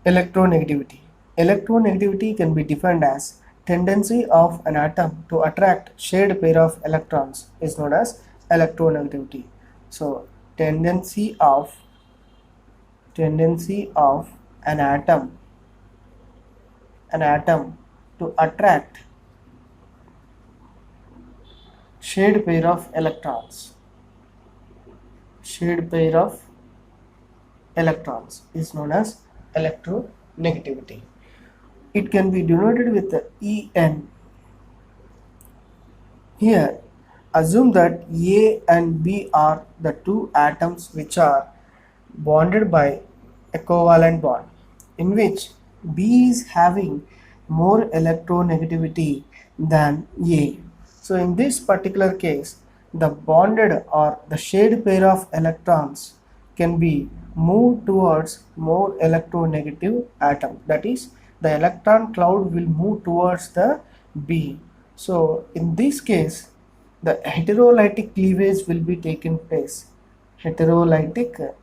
Electronegativity. Electronegativity can be defined as tendency of an atom to attract shared pair of electrons is known as electronegativity. So tendency of an atom to attract shared pair of electrons is known as electronegativity. It can be denoted with the En. Here, assume that A and B are the two atoms which are bonded by a covalent bond, in which B is having more electronegativity than A. So in this particular case, the bonded or the shared pair of electrons can be moved towards more electronegative atom. That is, the electron cloud will move towards the B. So in this case, the heterolytic cleavage will be taken place. Heterolytic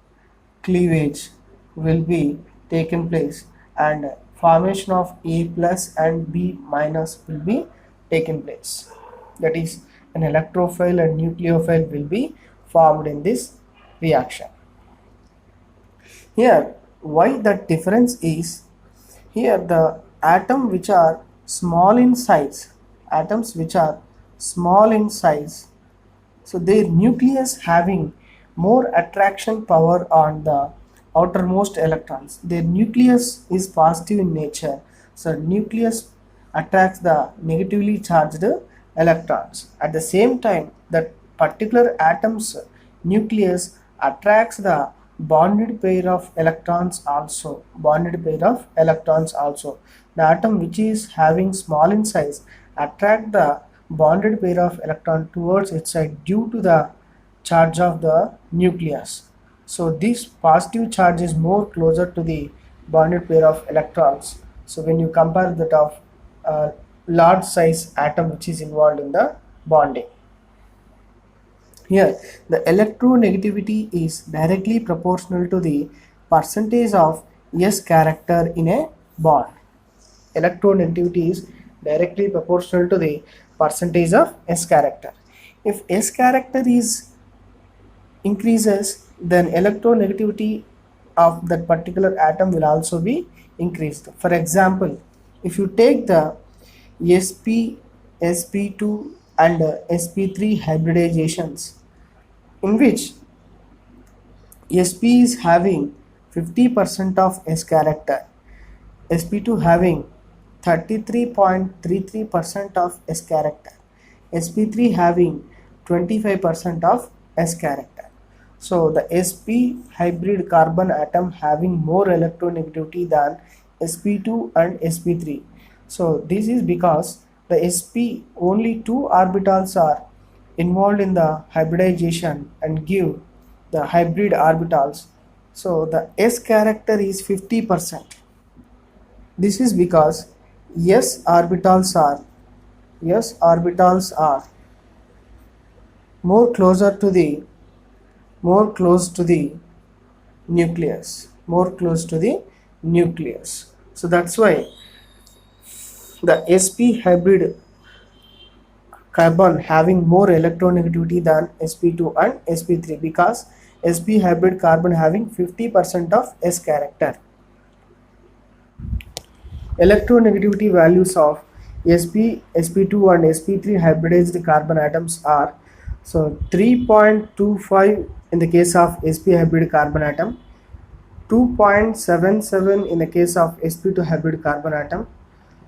cleavage will be taken place, and formation of A plus and B minus will be taken place. That is, an electrophile and nucleophile will be formed in this reaction. Here, why that difference is, here the atoms which are small in size, so their nucleus having more attraction power on the outermost electrons. Their nucleus is positive in nature, so nucleus attracts the negatively charged electrons. At the same time, that particular atom's nucleus attracts the bonded pair of electrons also. The atom which is having small in size attract the bonded pair of electron towards its side due to the charge of the nucleus. So this positive charge is more closer to the bonded pair of electrons. So when you compare that of large size atom which is involved in the bonding. Here, the electronegativity is directly proportional to the percentage of S character in a bond. Electronegativity is directly proportional to the percentage of S character. If S character is increases, then electronegativity of that particular atom will also be increased. For example, if you take the sp2 and sp3 hybridizations, in which sp is having 50% of S character, sp2 having 33.33% of S character, sp3 having 25% of S character. So the sp hybrid carbon atom having more electronegativity than sp2 and sp3. So this is because the sp only two orbitals are involved in the hybridization and give the hybrid orbitals. So the S character is 50%. This is because S orbitals are more close to the nucleus. So that's why the sp hybrid carbon having more electronegativity than sp2 and sp3, because sp hybrid carbon having 50% of S character. Electronegativity values of sp2 and sp3 hybridized carbon atoms are, so 3.25 in the case of sp hybrid carbon atom, 2.77 in the case of sp2 hybrid carbon atom.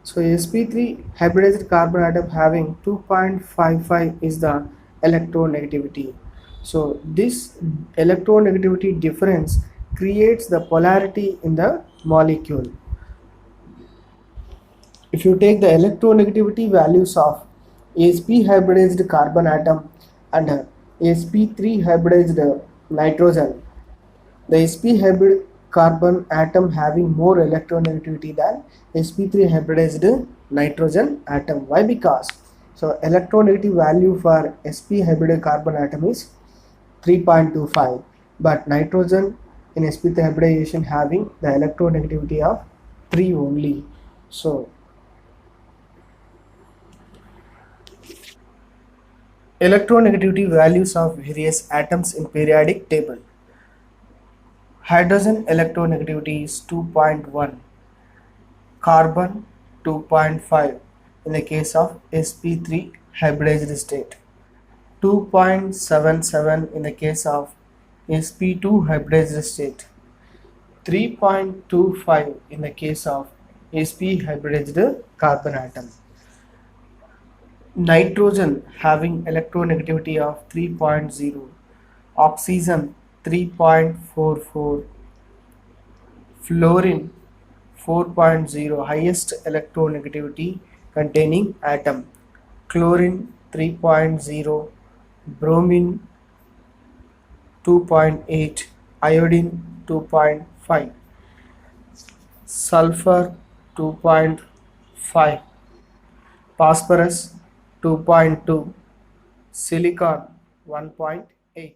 So sp3 hybridized carbon atom having 2.55 is the electronegativity. So this electronegativity difference creates the polarity in the molecule. If you take the electronegativity values of sp hybridized carbon atom and sp3 hybridized nitrogen, the sp hybrid carbon atom having more electronegativity than sp3 hybridized nitrogen atom. Why? Because so electronegativity value for sp hybrid carbon atom is 3.25, but nitrogen in sp3 hybridization having the electronegativity of 3 only. So electronegativity values of various atoms in periodic table. Hydrogen electronegativity is 2.1, carbon 2.5 in the case of sp3 hybridized state, 2.77 in the case of sp2 hybridized state, 3.25 in the case of sp hybridized carbon atom. Nitrogen having electronegativity of 3.0, oxygen 3.44, fluorine 4.0 highest electronegativity containing atom, chlorine 3.0, bromine 2.8, iodine 2.5, sulfur 2.5, phosphorus 2.2, silicon 1.8.